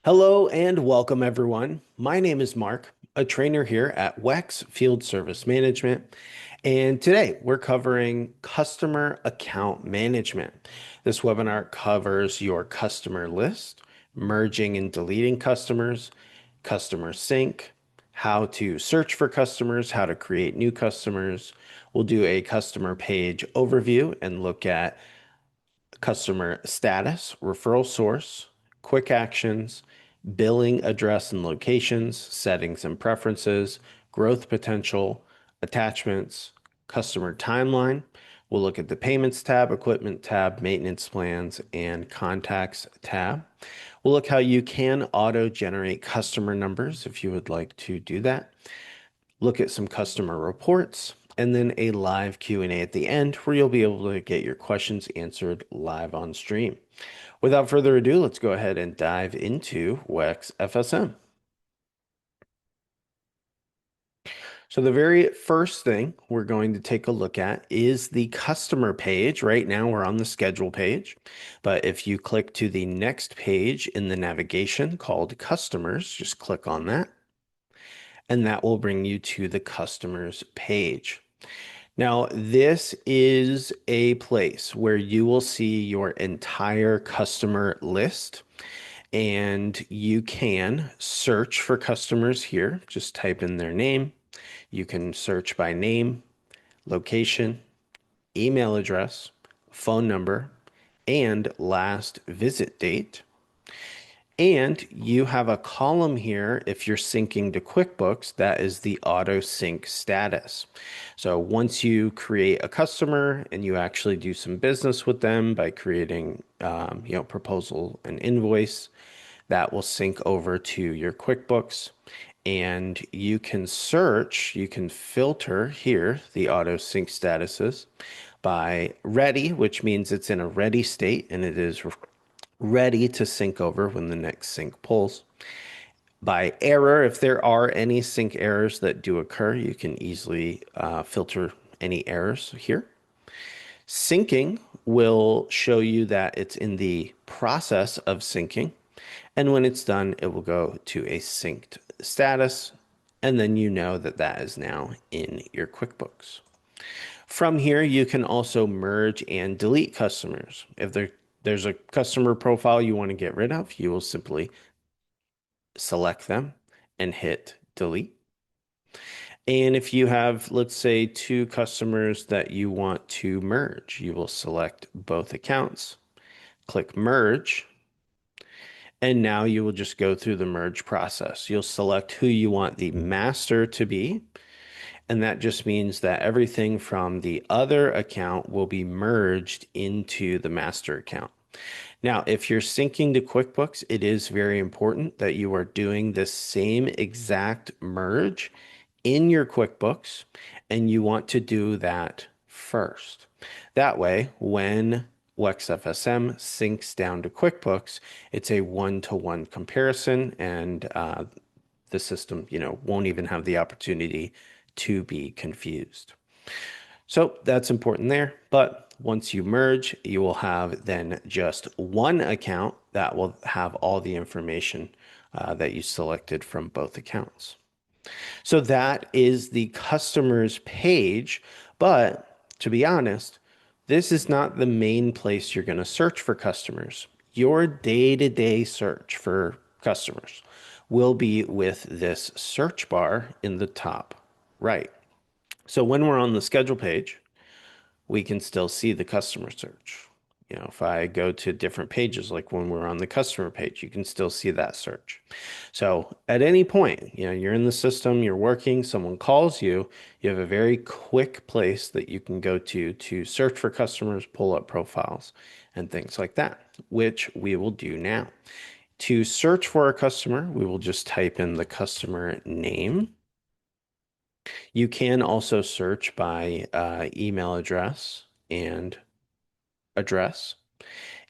Hello and welcome, everyone. My name is Mark, a trainer here at WEX Field Service Management. And today we're covering customer account management. This webinar covers your customer list, merging and deleting customers, customer sync, how to search for customers, how to create new customers. We'll do a customer page overview and look at customer status, referral source, quick actions, billing address and locations, settings and preferences, growth potential, attachments, customer timeline. We'll look at the payments tab, equipment tab, maintenance plans, and contacts tab. We'll look how you can auto generate customer numbers if you would like to do that, look at some customer reports, and then a live Q&A at the end where you'll be able to get your questions answered live on stream. Without further ado, let's go ahead and dive into WEX FSM. So the very first thing we're going to take a look at is the customer page. Right now we're on the schedule page, but if you click to the next page in the navigation called customers, just click on that, and that will bring you to the customers page. Now, this is a place where you will see your entire customer list, and you can search for customers here. Just type in their name. You can search by name, location, email address, phone number, and last visit date. And you have a column here if you're syncing to QuickBooks, that is the auto sync status. So once you create a customer and you actually do some business with them by creating, proposal and invoice, that will sync over to your QuickBooks. And you can search, you can filter here the auto sync statuses by ready, which means it's in a ready state and it is ready to sync over when the next sync pulls. By error, if there are any sync errors that do occur, you can easily filter any errors here. Syncing will show you that it's in the process of syncing. And when it's done, it will go to a synced status. And then you know that that is now in your QuickBooks. From here, you can also merge and delete customers. If there's a customer profile you want to get rid of, you will simply select them and hit delete. And if you have, let's say, two customers that you want to merge, you will select both accounts, click merge, and now you will just go through the merge process. You'll select who you want the master to be, and that just means that everything from the other account will be merged into the master account. Now, if you're syncing to QuickBooks, it is very important that you are doing the same exact merge in your QuickBooks, and you want to do that first. That way, when WEX FSM syncs down to QuickBooks, it's a one-to-one comparison, and the system, won't even have the opportunity to be confused. So that's important there. But once you merge, you will have then just one account that will have all the information that you selected from both accounts. So that is the customers page. But to be honest, this is not the main place you're going to search for customers. Your day-to-day search for customers will be with this search bar in the top right. So when we're on the schedule page, we can still see the customer search. If I go to different pages, like when we're on the customer page, you can still see that search. So at any point, you're in the system, you're working, someone calls you, you have a very quick place that you can go to search for customers, pull up profiles, and things like that, which we will do now. To search for a customer, we will just type in the customer name. You can also search by email address and address.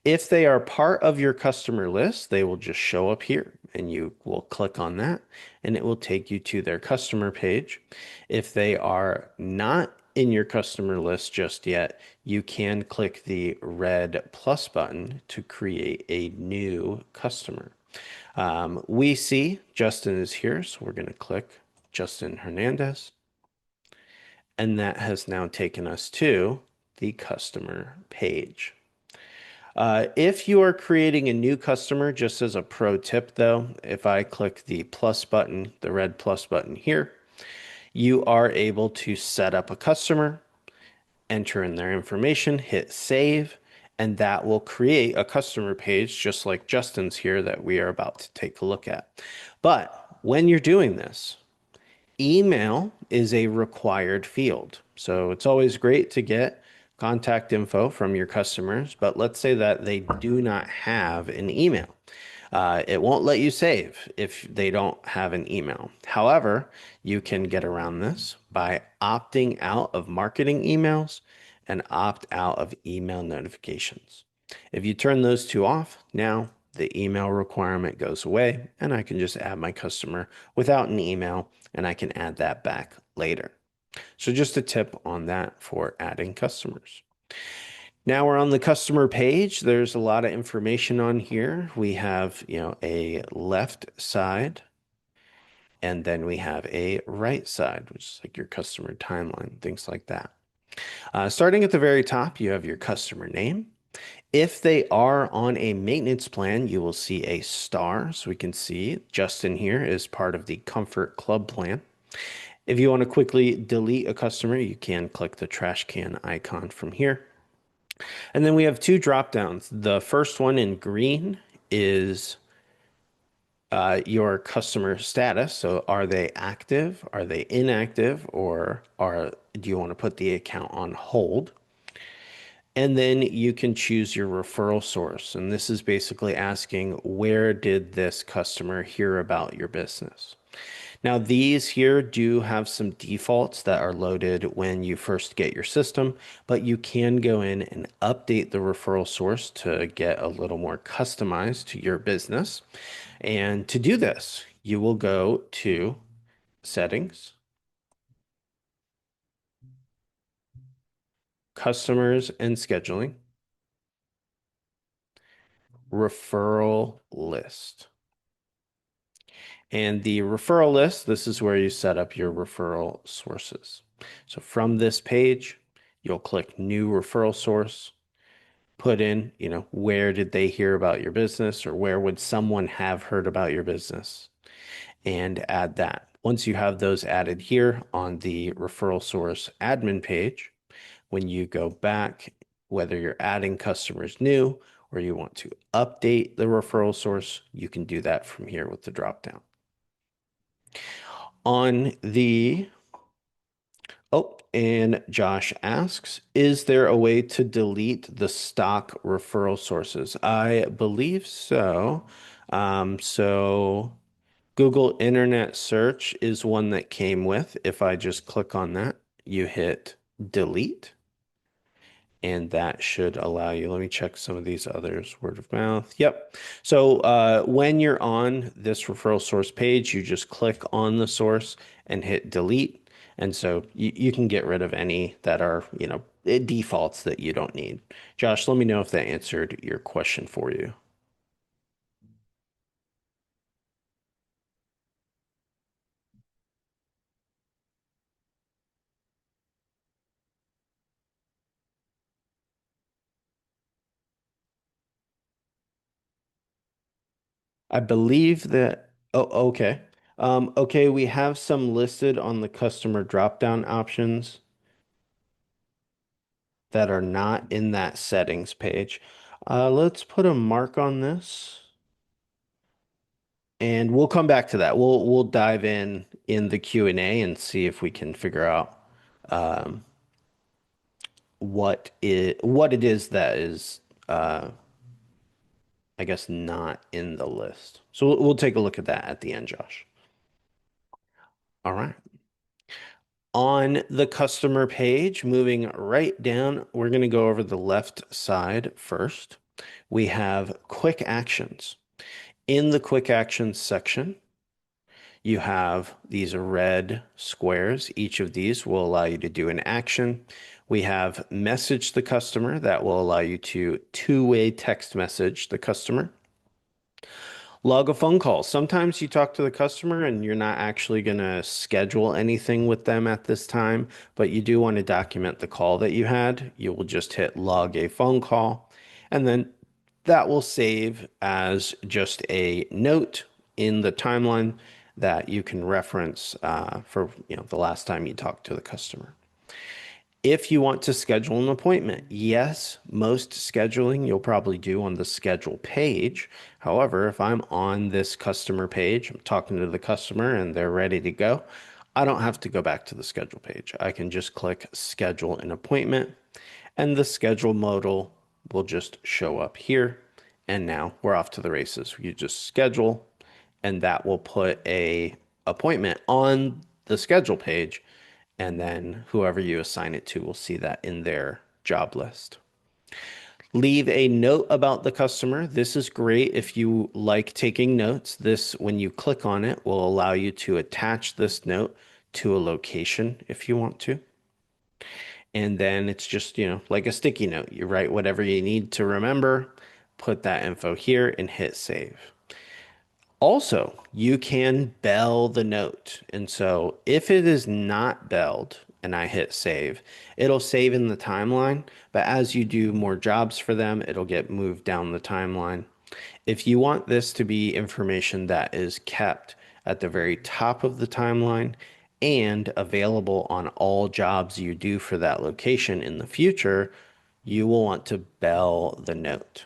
If they are part of your customer list, they will just show up here and you will click on that and it will take you to their customer page. If they are not in your customer list just yet, you can click the red plus button to create a new customer. We see Justin is here, so we're going to click Justin Hernandez, and that has now taken us to the customer page. If you are creating a new customer, just as a pro tip though, if I click the plus button, the red plus button here, you are able to set up a customer, enter in their information, hit save, and that will create a customer page just like Justin's here that we are about to take a look at. But when you're doing this, email is a required field. So it's always great to get contact info from your customers, but let's say that they do not have an email. It won't let you save if they don't have an email. However, you can get around this by opting out of marketing emails and opt out of email notifications. If you turn those two off, now the email requirement goes away and I can just add my customer without an email and I can add that back later. So just a tip on that for adding customers. Now we're on the customer page. There's a lot of information on here. We have, a left side and then we have a right side, which is like your customer timeline, things like that. Starting at the very top, you have your customer name. If they are on a maintenance plan, you will see a star. So we can see Justin here is part of the Comfort Club plan. If you want to quickly delete a customer, you can click the trash can icon from here. And then we have two drop downs. The first one in green is your customer status. So are they active? Are they inactive? Or do you want to put the account on hold? And then you can choose your referral source. And this is basically asking, where did this customer hear about your business? Now, these here do have some defaults that are loaded when you first get your system, but you can go in and update the referral source to get a little more customized to your business. And to do this, you will go to Settings, Customers and Scheduling, Referral List. And the referral list, this is where you set up your referral sources. So from this page, you'll click New Referral Source, put in, where did they hear about your business or where would someone have heard about your business, and add that. Once you have those added here on the referral source admin page, when you go back, whether you're adding customers new or you want to update the referral source, you can do that from here with the drop down. On the Oh, and Josh asks, is there a way to delete the stock referral sources? I believe so. So Google Internet Search is one that came with. If I just click on that, you hit delete and that should allow you. Let me check some of these others. Word of mouth. Yep. So when you're on this referral source page, you just click on the source and hit delete. And so you can get rid of any that are, defaults that you don't need. Josh, let me know if that answered your question for you. I believe that, oh, okay. Okay, we have some listed on the customer drop-down options that are not in that settings page. Let's put a mark on this and we'll come back to that. We'll dive in the Q&A and see if we can figure out um, what it is that is I guess not in the list. So we'll take a look at that at the end, Josh. All right. On the customer page, moving right down, we're going to go over the left side first. We have quick actions. In the quick actions section, you have these red squares. Each of these will allow you to do an action. We have message the customer that will allow you to two-way text message the customer. Log a phone call. Sometimes you talk to the customer and you're not actually going to schedule anything with them at this time, but you do want to document the call that you had. You will just hit log a phone call, and then that will save as just a note in the timeline that you can reference for the last time you talked to the customer. If you want to schedule an appointment, yes, most scheduling you'll probably do on the schedule page. However, if I'm on this customer page, I'm talking to the customer and they're ready to go, I don't have to go back to the schedule page. I can just click schedule an appointment and the schedule modal will just show up here. And now we're off to the races. You just schedule and that will put a appointment on the schedule page, and then whoever you assign it to will see that in their job list. Leave a note about the customer. This is great if you like taking notes. This, when you click on it, will allow you to attach this note to a location if you want to. And then it's just, like a sticky note. You write whatever you need to remember, put that info here, and hit save. Also, you can bell the note. And so if it is not belled and I hit save, it'll save in the timeline. But as you do more jobs for them, it'll get moved down the timeline. If you want this to be information that is kept at the very top of the timeline and available on all jobs you do for that location in the future, you will want to bell the note.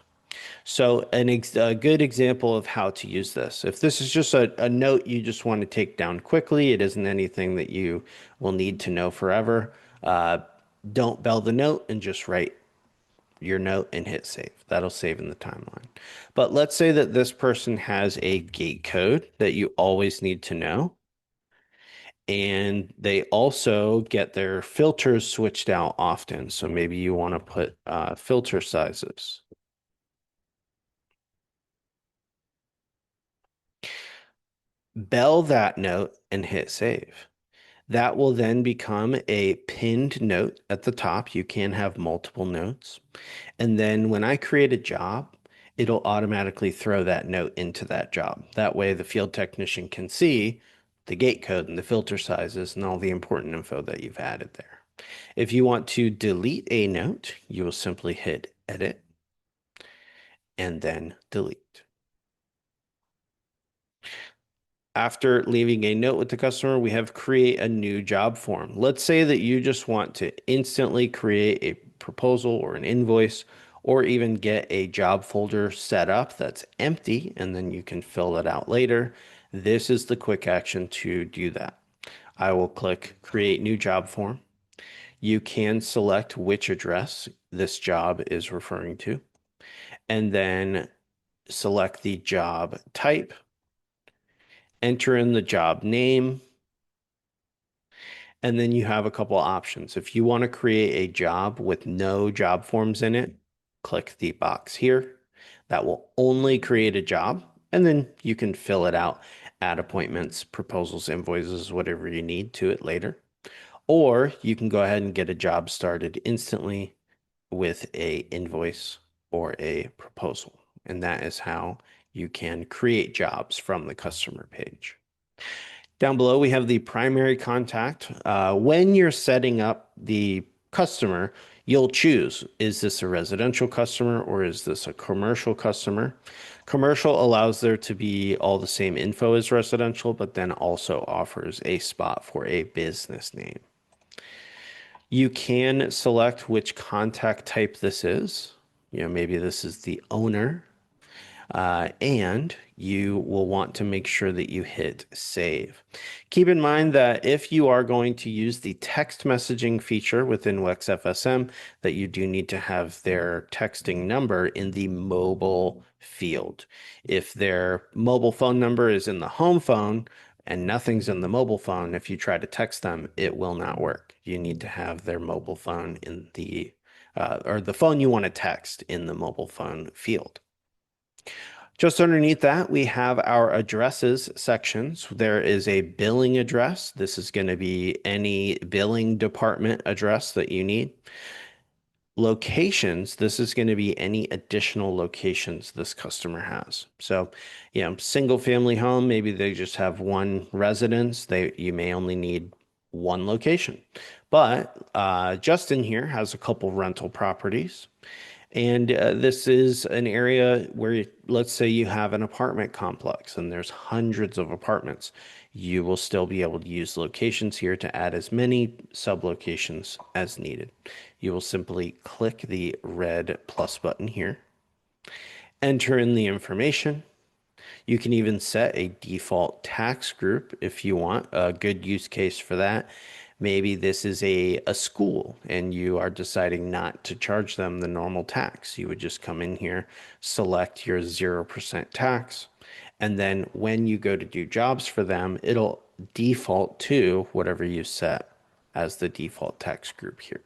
So a good example of how to use this. If this is just a note you just want to take down quickly, it isn't anything that you will need to know forever. Uh, don't bell the note and just write your note and hit save. That'll save in the timeline. But let's say that this person has a gate code that you always need to know. And they also get their filters switched out often. So maybe you want to put filter sizes. Bell that note and hit save. That will then become a pinned note at the top. You can have multiple notes. And then when I create a job, it'll automatically throw that note into that job. That way the field technician can see the gate code and the filter sizes and all the important info that you've added there. If you want to delete a note, you will simply hit edit and then delete. After leaving a note with the customer, we have create a new job form. Let's say that you just want to instantly create a proposal or an invoice, or even get a job folder set up that's empty, and then you can fill it out later. This is the quick action to do that. I will click create new job form. You can select which address this job is referring to, and then select the job type. Enter in the job name, and then you have a couple options. If you want to create a job with no job forms in it, click the box here. That will only create a job, and then you can fill it out, add appointments, proposals, invoices, whatever you need to it later. Or you can go ahead and get a job started instantly with a invoice or a proposal. And that is how you can create jobs from the customer page. Down below, we have the primary contact. When you're setting up the customer, you'll choose, is this a residential customer or is this a commercial customer? Commercial allows there to be all the same info as residential, but then also offers a spot for a business name. You can select which contact type this is. Maybe this is the owner. And you will want to make sure that you hit save. Keep in mind that if you are going to use the text messaging feature within WEX FSM, that you do need to have their texting number in the mobile field. If their mobile phone number is in the home phone and nothing's in the mobile phone, if you try to text them, it will not work. You need to have their mobile phone in the or the phone you want to text in the mobile phone field. Just underneath that, we have our addresses sections. There is a billing address. This is going to be any billing department address that you need. Locations, this is going to be any additional locations this customer has. So, single family home, maybe they just have one residence. You may only need one location. But Justin here has a couple rental properties. And this is an area where, let's say you have an apartment complex and there's hundreds of apartments. You will still be able to use locations here to add as many sub-locations as needed. You will simply click the red plus button here, enter in the information. You can even set a default tax group if you want. A good use case for that. Maybe this is a school and you are deciding not to charge them the normal tax. You would just come in here, select your 0% tax, and then when you go to do jobs for them, it'll default to whatever you set as the default tax group here.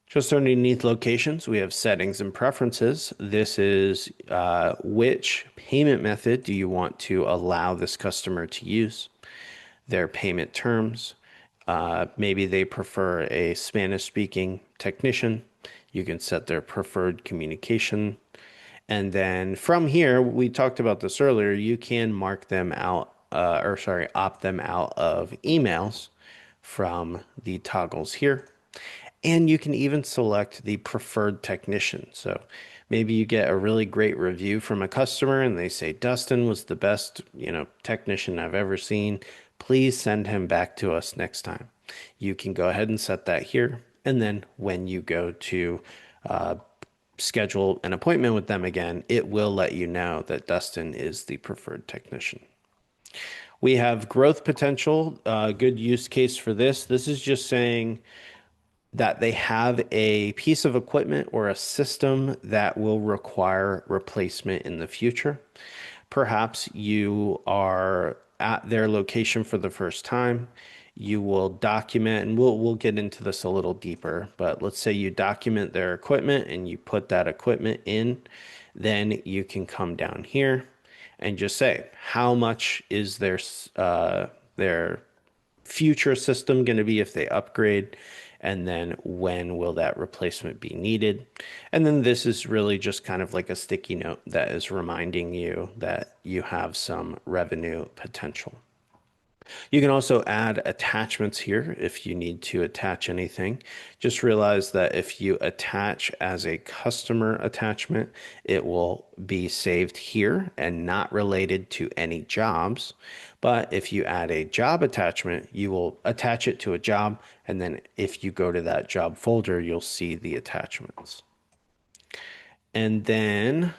Just underneath locations, we have settings and preferences. This is which payment method do you want to allow this customer to use, their payment terms. Maybe they prefer a Spanish speaking technician. You can set their preferred communication. And then from here, we talked about this earlier, you can mark them out, or sorry, opt them out of emails from the toggles here. And you can even select the preferred technician. So maybe you get a really great review from a customer and they say, Dustin was the best, technician I've ever seen. Please send him back to us next time. You can go ahead and set that here. And then when you go to schedule an appointment with them again, it will let you know that Dustin is the preferred technician. We have growth potential, good use case for this. This is just saying that they have a piece of equipment or a system that will require replacement in the future. Perhaps you are at their location for the first time. You will document, and we'll get into this a little deeper, but let's say you document their equipment and you put that equipment in, then you can come down here and just say, how much is their future system going to be if they upgrade? And then when will that replacement be needed? And then this is really just kind of like a sticky note that is reminding you that you have some revenue potential. You can also add attachments here if you need to attach anything. Just realize that if you attach as a customer attachment, it will be saved here and not related to any jobs. But if you add a job attachment, you will attach it to a job. And then if you go to that job folder, you'll see the attachments. And then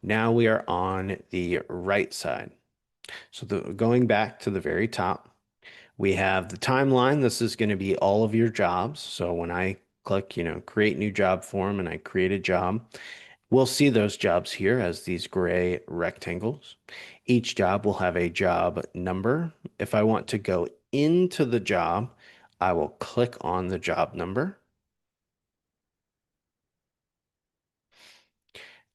now we are on the right side. So going back to the very top, we have the timeline. This is going to be all of your jobs. So when I click, create new job form and I create a job, we'll see those jobs here as these gray rectangles. Each job will have a job number. If I want to go into the job, I will click on the job number.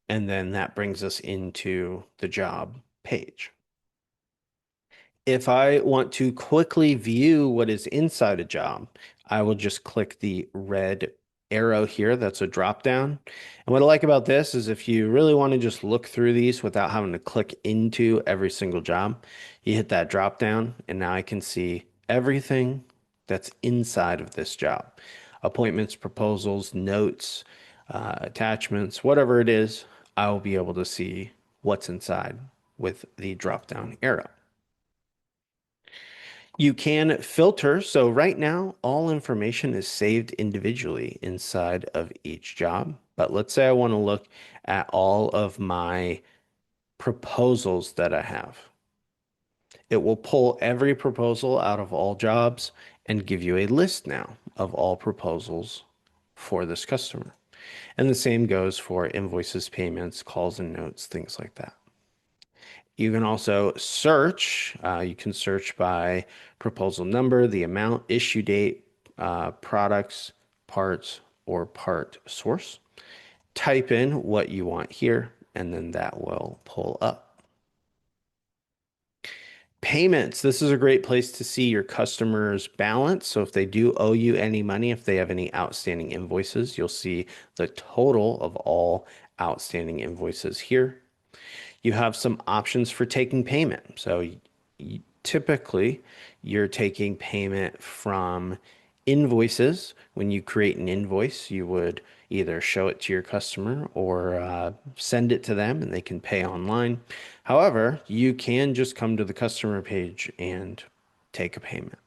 And then that brings us into the job page. If I want to quickly view what is inside a job, I will just click the red arrow here. That's a drop down. And what I like about this is if you really want to just look through these without having to click into every single job, you hit that drop down and now I can see everything that's inside of this job. Appointments, proposals, notes, attachments, whatever it is, I will be able to see what's inside with the drop down arrow. You can filter. So right now, all information is saved individually inside of each job. But let's say I want to look at all of my proposals that I have. It will pull every proposal out of all jobs and give you a list now of all proposals for this customer. And the same goes for invoices, payments, calls and notes, things like that. You can also search. You can search by proposal number, the amount, issue date, products, parts, or part source. Type in what you want here, and then that will pull up. Payments. This is a great place to see your customer's balance. So if they do owe you any money, if they have any outstanding invoices, you'll see the total of all outstanding invoices here. You have some options for taking payment. So typically, you're taking payment from invoices. When you create an invoice, you would either show it to your customer or send it to them and they can pay online. However, you can just come to the customer page and take a payment.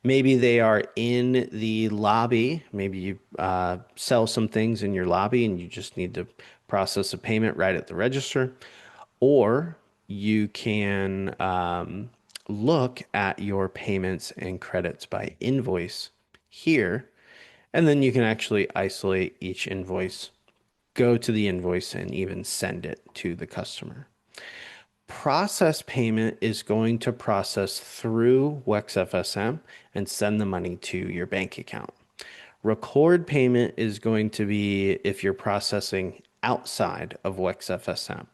Maybe they are in the lobby. Maybe you sell some things in your lobby and you just need to process a payment right at the register. Or you can look at your payments and credits by invoice here, and then you can actually isolate each invoice, go to the invoice, and even send it to the customer. Process payment is going to process through WEX FSM and send the money to your bank account. Record payment is going to be if you're processing outside of WEX FSM.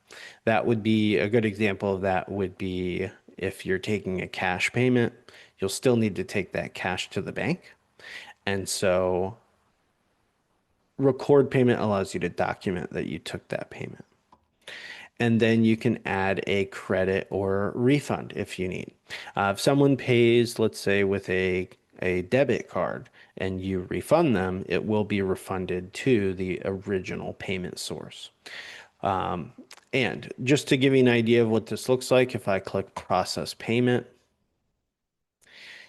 That would be a good example of that would be if you're taking a cash payment, you'll still need to take that cash to the bank. And so record payment allows you to document that you took that payment. And then you can add a credit or refund if you need. If someone pays, let's say, with a debit card and you refund them, it will be refunded to the original payment source. Um, and just to give you an idea of what this looks like, if I click process payment,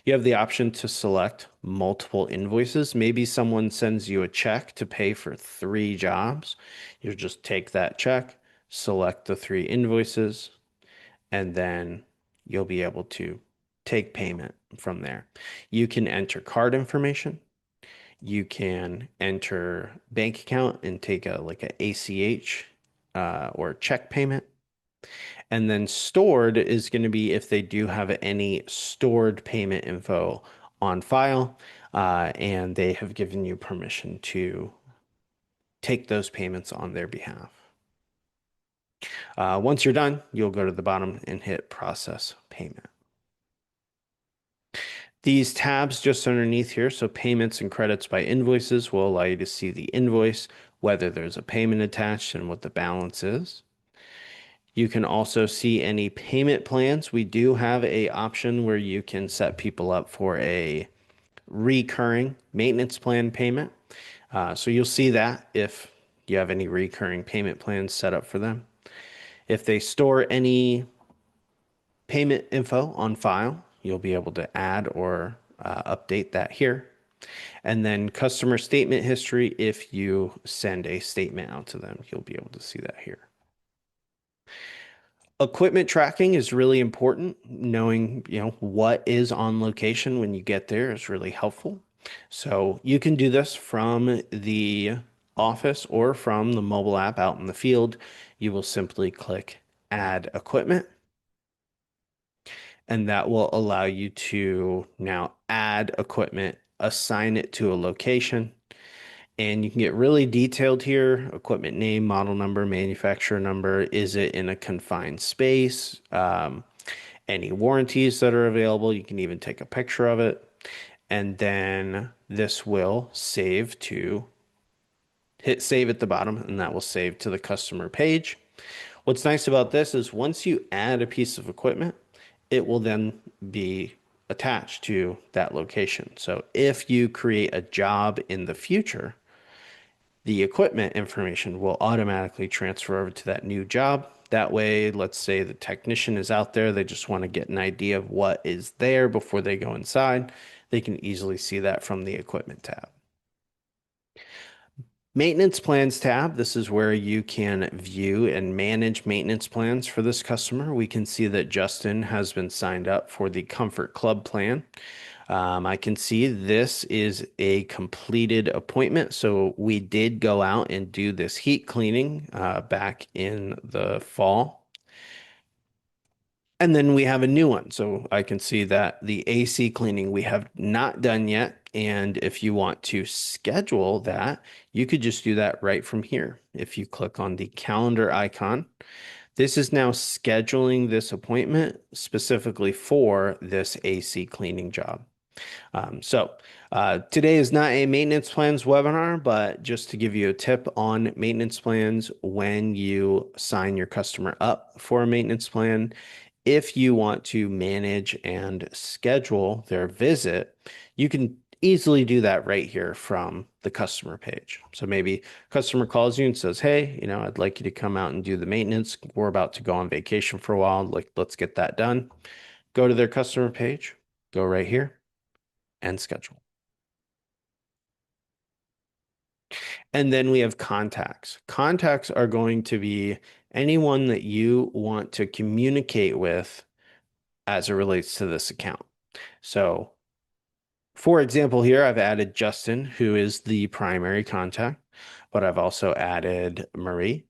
you have the option to select multiple invoices. Maybe someone sends you a check to pay for 3 jobs. You just take that check, select the 3 invoices, and then you'll be able to take payment from there. You can enter card information. You can enter bank account and take a like a ACH or check payment. And then stored is going to be if they do have any stored payment info on file, and they have given you permission to take those payments on their behalf. Once you're done, you'll go to the bottom and hit process payment. These tabs just underneath here, so payments and credits by invoices, will allow you to see the invoice, whether there's a payment attached and what the balance is. You can also see any payment plans. We do have a option where you can set people up for a recurring maintenance plan payment. So you'll see that if you have any recurring payment plans set up for them. If they store any payment info on file, you'll be able to add or update that here. And then customer statement history, if you send a statement out to them, you'll be able to see that here. Equipment tracking is really important. Knowing, what is on location when you get there is really helpful. So you can do this from the office or from the mobile app out in the field. You will simply click add equipment, and that will allow you to now add equipment, assign it to a location, and you can get really detailed here. Equipment name, model number, manufacturer number. Is it in a confined space? Any warranties that are available. You can even take a picture of it. And then this will save to hit save at the bottom, and that will save to the customer page. What's nice about this is once you add a piece of equipment, it will then be attached to that location. So if you create a job in the future, the equipment information will automatically transfer over to that new job. That way, let's say the technician is out there, they just want to get an idea of what is there before they go inside. They can easily see that from the equipment tab. Maintenance plans tab. This is where you can view and manage maintenance plans for this customer. We can see that Justin has been signed up for the Comfort Club plan. I can see this is a completed appointment. So we did go out and do this heat cleaning back in the fall. And then we have a new one. So I can see that the AC cleaning we have not done yet. And if you want to schedule that, you could just do that right from here. If you click on the calendar icon, This is now scheduling this appointment specifically for this AC cleaning job. Today is not a maintenance plans webinar, but just to give you a tip on maintenance plans when you sign your customer up for a maintenance plan, if you want to manage and schedule their visit, you can easily do that right here from the customer page. So maybe customer calls you and says, "Hey, I'd like you to come out and do the maintenance. We're about to go on vacation for a while. Like, let's get that done." Go to their customer page, go right here and schedule. And then we have contacts. Contacts are going to be anyone that you want to communicate with as it relates to this account. So, for example, here I've added Justin, who is the primary contact, but I've also added Marie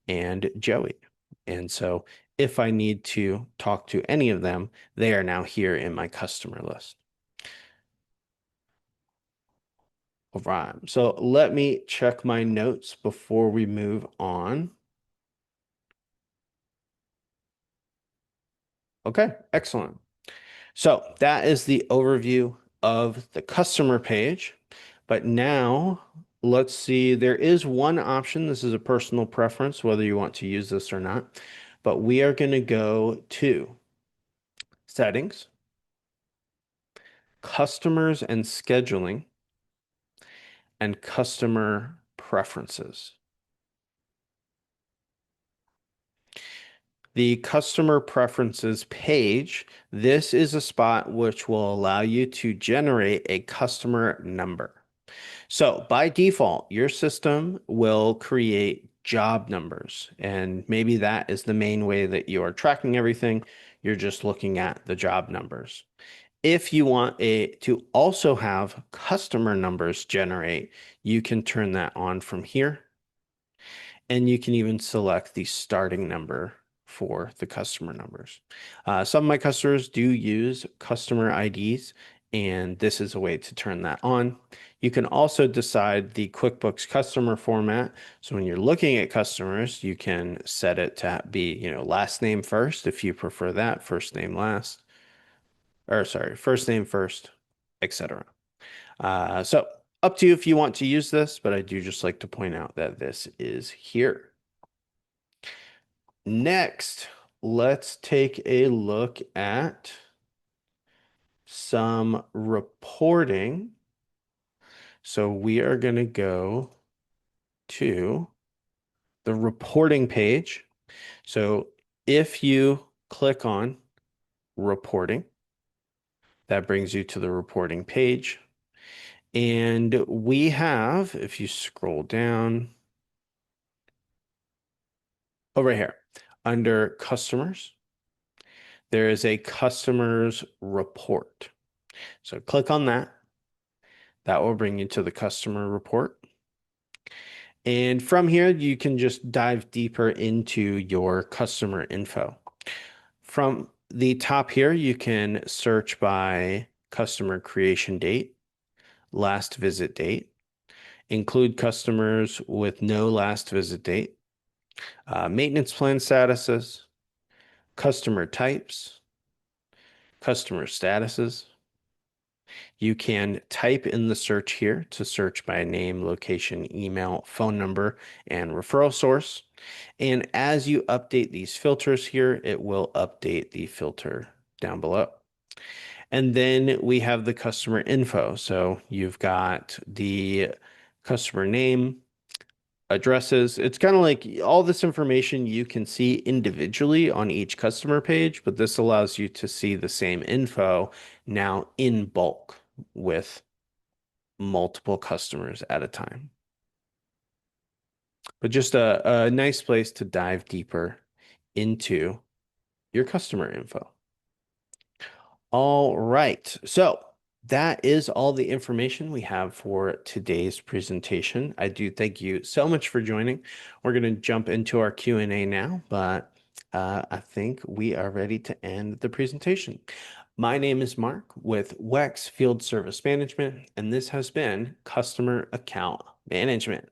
and Joey. And so if I need to talk to any of them, they are now here in my customer list. All right, so let me check my notes before we move on. Okay, excellent. So that is the overview of the customer page. But now let's see, there is one option. This is a personal preference, whether you want to use this or not. But we are going to go to settings, customers and scheduling, and customer preferences. The customer preferences page, this is a spot which will allow you to generate a customer number. So by default, your system will create job numbers, and maybe that is the main way that you are tracking everything. You're just looking at the job numbers. If you want to also have customer numbers generate, you can turn that on from here. And you can even select the starting number for the customer numbers. Some of my customers do use customer IDs, and this is a way to turn that on. You can also decide the QuickBooks customer format. So when you're looking at customers, you can set it to be, last name first if you prefer that, first name last, or sorry, first name first, etc. So up to you if you want to use this, but I do just like to point out that this is here. Next, let's take a look at some reporting. So we are going to go to the reporting page. So if you click on reporting, that brings you to the reporting page. And we have, if you scroll down, over here, under customers, there is a customers report. So click on that. That will bring you to the customer report. And from here, you can just dive deeper into your customer info. From the top here, you can search by customer creation date, last visit date, include customers with no last visit date, maintenance plan statuses, customer types, customer statuses. You can type in the search here to search by name, location, email, phone number, and referral source. And as you update these filters here, it will update the filter down below. And then we have the customer info. So you've got the customer name, addresses. It's kind of like all this information you can see individually on each customer page, but this allows you to see the same info now in bulk with multiple customers at a time. But just a nice place to dive deeper into your customer info. All right. So that is all the information we have for today's presentation. I do thank you so much for joining. We're going to jump into our Q&A now, but I think we are ready to end the presentation. My name is Mark with WEX Field Service Management, and this has been Customer Account Management.